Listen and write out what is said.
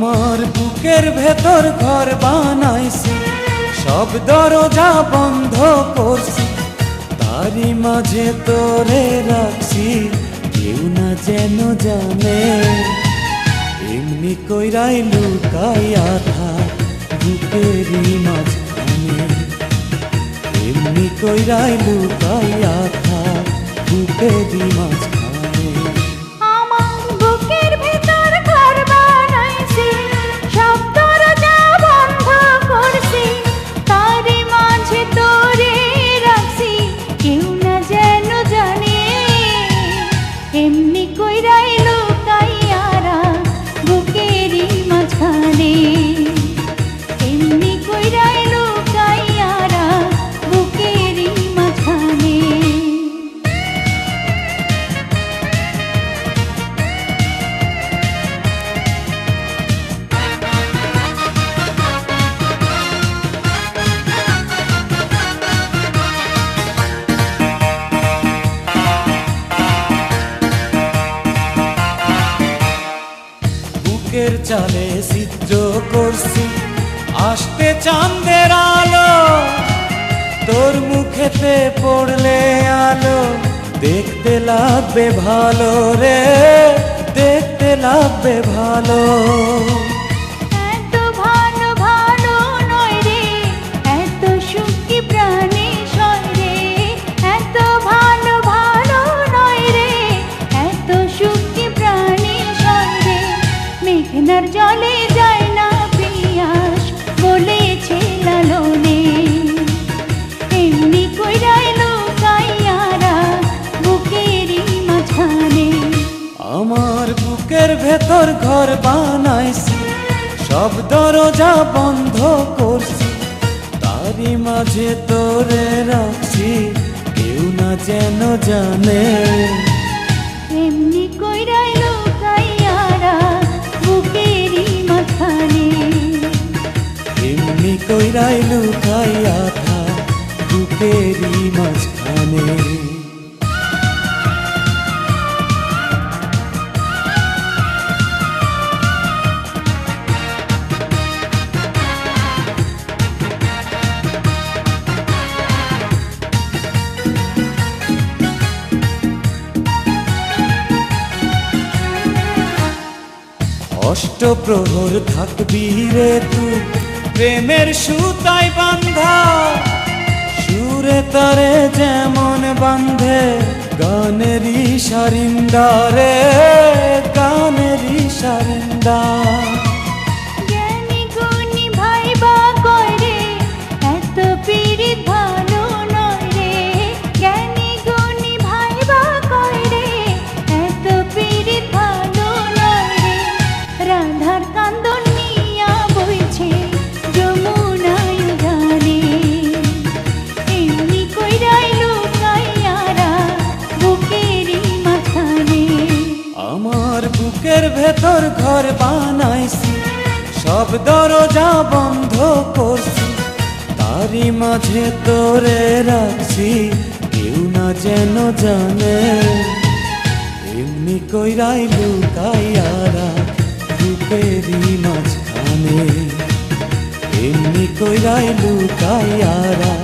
আমার বুকের ভেতর ঘর বানাইছি, সব দরজা বন্ধ করছি, তারই মাঝে তোরে রাখছি, কেউ না যেন জানে। এমনি কইরাই লুকাইয়া থাক বুকেরই মাঝখানে, এমনি কইরাই লুকাইয়া থাক বুকেরই মাঝখানে। বুকের চালে চিত্র করছি, আসতে চাঁদের আলো, তোর মুখেতে পড়লে আলো, দেখতে লাগবে ভালো রে, দেখতে লাগবে ভালো। জলে যায় না পিয়াস বলেছে লালনে, এমনি কইরাই লুকাইয়ারা বুকেরই মাঝখানে। আমার বুকের ভেতর ঘর বানাইছি, সব দরজা বন্ধ করছি, তারই মাঝে তোরে রাখছি, কেউ না যেন জানে। এমনি কইরাই লুকাইয়ারা বুকেরই মাঝখানে, এমনি কইরাই লুকাইয়া থাক বুকেরই মাঝখানে। অষ্টপ্রহর থাকবি রে তুই প্রেমের সুতায় বান্ধা, সুরে তারে যেমন বান্ধে গানেরই সারিন্দা রে, গানেরই সারিন্দা। জ্ঞানী গুণী ভাইবা কয় রে, এত পীড়িত ভালো নয় রে, জ্ঞানী গুণী ভাইবা কয় রে, এত পীড়িত ভালো নয় রে। রাধার কান্দন নিয়া বইছে যমুনায় গানে, এমনি কইরাই লুকাইয়ারা বুকেরই মাঝখানে। আমার বুকের ভেতর ঘর বানাইছি, সব দরজা বন্ধ করছি, তারই মাঝে তোরে রাখছি, কেউ না যেন জানে। এমনি কইরাই লুকাইয়া রাখ বুকেরই মাঝখানে, এমনি কইরাই লুকাইয়া রাখ